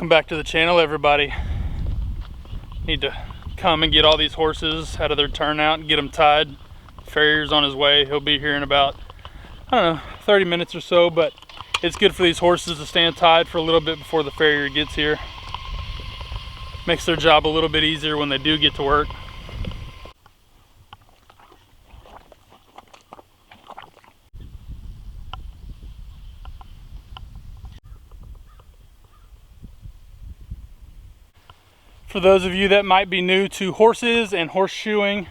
Welcome back to the channel, everybody. Need to come and get all these horses out of their turnout and get them tied. Farrier's on his way. He'll be here in about, I don't know, 30 minutes or so, but it's good for these horses to stand tied for a little bit before the farrier gets here. Makes their job a little bit easier when they do get to work. For those of you that might be new to horses and horseshoeing,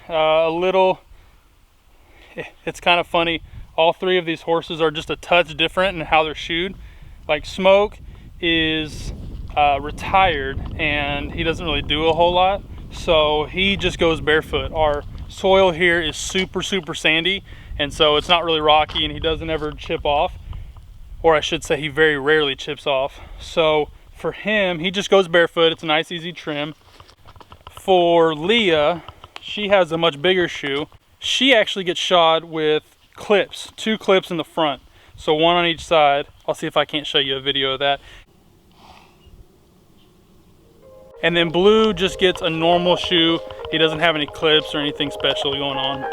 it's kind of funny. All three of these horses are just a touch different in how they're shoed. Like Smoke is retired and he doesn't really do a whole lot, so he just goes barefoot. Our soil here is super sandy, and so it's not really rocky, and he doesn't ever chip off, or I should say he very rarely chips off. So for him, he just goes barefoot. It's a nice easy trim. For Leah, she has a much bigger shoe. She actually gets shod with clips, 2 clips in the front, so 1 on each side. I'll see if I can't show you a video of that. And then Blue just gets a normal shoe. He doesn't have any clips or anything special going on.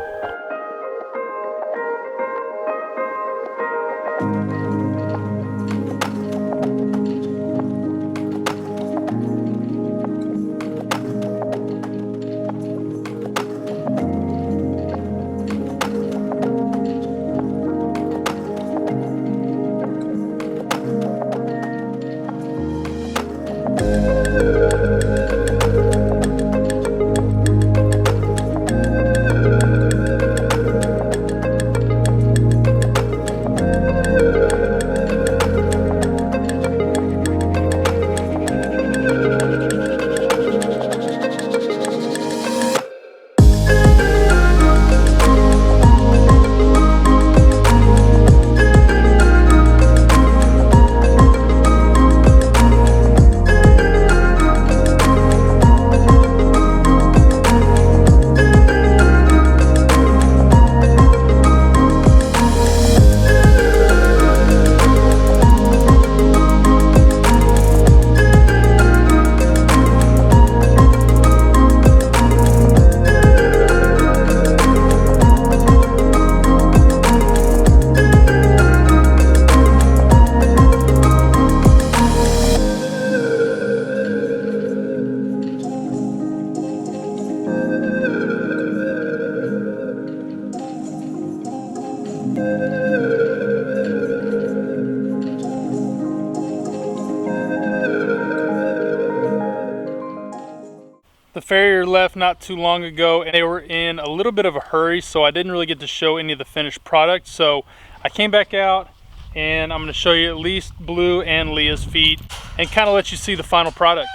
The farrier left not too long ago and they were in a little bit of a hurry, so I didn't really get to show any of the finished product. So I came back out and I'm going to show you at least Blue and Leah's feet and kind of let you see the final product.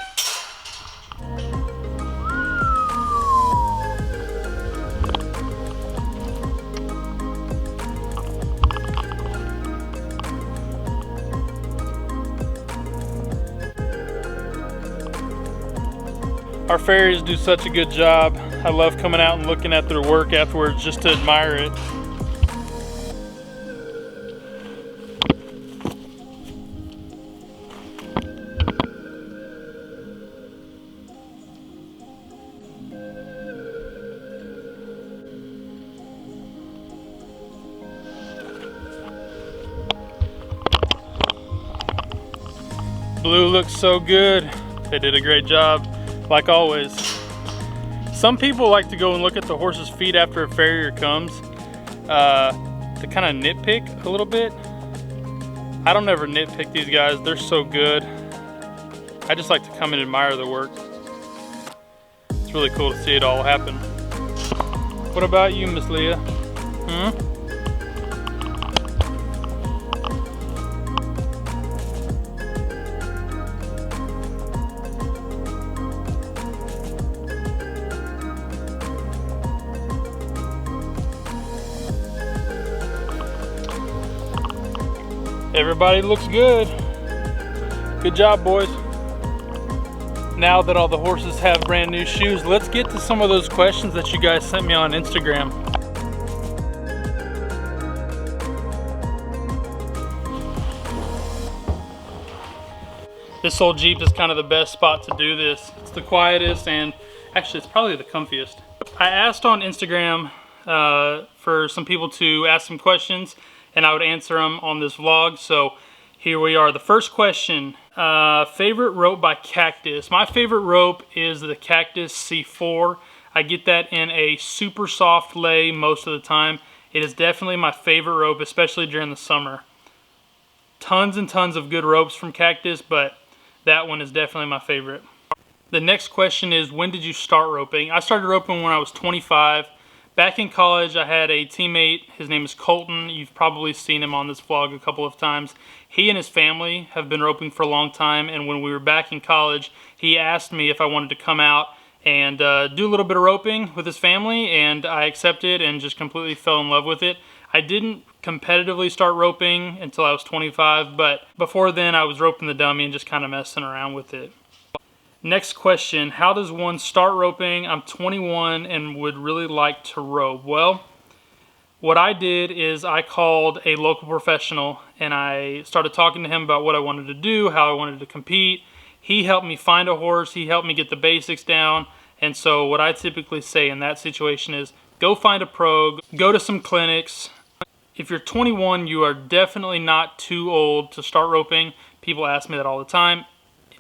Our farriers do such a good job. I love coming out and looking at their work afterwards just to admire it. Blue looks so good. They did a great job. Like always. Some people like to go and look at the horse's feet after a farrier comes to kind of nitpick a little bit. I don't ever nitpick these guys. They're so good. I just like to come and admire the work. It's really cool to see it all happen. What about you, Miss Leah? Everybody looks good. Good job, boys. Now that all the horses have brand new shoes, let's get to some of those questions that you guys sent me on Instagram. this old Jeep is kind of the best spot to do this. It's the quietest, and actually it's probably the comfiest. I asked on Instagram for some people to ask some questions, and I would answer them on this vlog. So here we are. The first question, favorite rope by Cactus. My favorite rope is the Cactus C4. I get that in a super soft lay most of the time. It is definitely my favorite rope, especially during the summer. Tons and tons of good ropes from Cactus, but that one is definitely my favorite. The next question is, when did you start roping? I started roping when I was 25. Back in college, I had a teammate. His name is Colton. You've probably seen him on this vlog a couple of times. He and his family have been roping for a long time, and when we were back in college, he asked me if I wanted to come out and do a little bit of roping with his family, and I accepted and just completely fell in love with it. I didn't competitively start roping until I was 25, but before then I was roping the dummy and just kind of messing around with it. Next question, how does one start roping? I'm 21 and would really like to rope. Well, what I did is I called a local professional and I started talking to him about what I wanted to do, how I wanted to compete. He helped me find a horse, he helped me get the basics down, and so what I typically say in that situation is go find a pro, go to some clinics. If you're 21, you are definitely not too old to start roping. People ask me that all the time.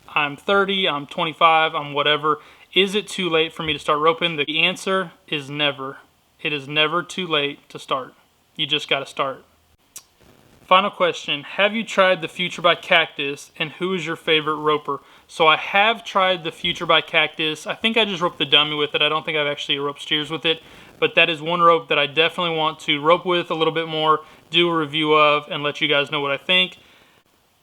I'm 30, I'm 25, I'm whatever. Is it too late for me to start roping? The answer is never. It is never too late to start. You just got to start. Final question, have you tried the Future by Cactus, and who is your favorite roper? So I have tried the Future by Cactus. I think I just roped the dummy with it. I don't think I've actually roped steers with it, but that is one rope that I definitely want to rope with a little bit more, do a review of, and let you guys know what I think.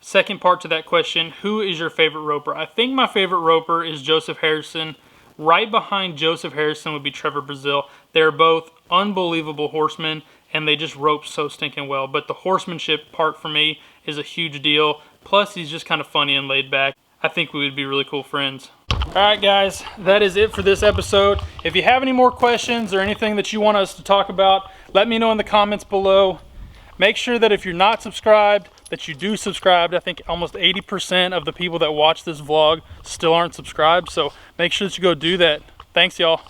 Second part to that question, who is your favorite roper? I think my favorite roper is Joseph Harrison. Right behind Joseph Harrison would be Trevor Brazil. They're both unbelievable horsemen, and they just rope so stinking well. But the horsemanship part for me is a huge deal. Plus, he's just kind of funny and laid back. I think we would be really cool friends. Alright guys, that is it for this episode. If you have any more questions or anything that you want us to talk about, let me know in the comments below. Make sure that if you're not subscribed, that you do subscribe. I think almost 80% of the people that watch this vlog still aren't subscribed, so make sure that you go do that. Thanks y'all.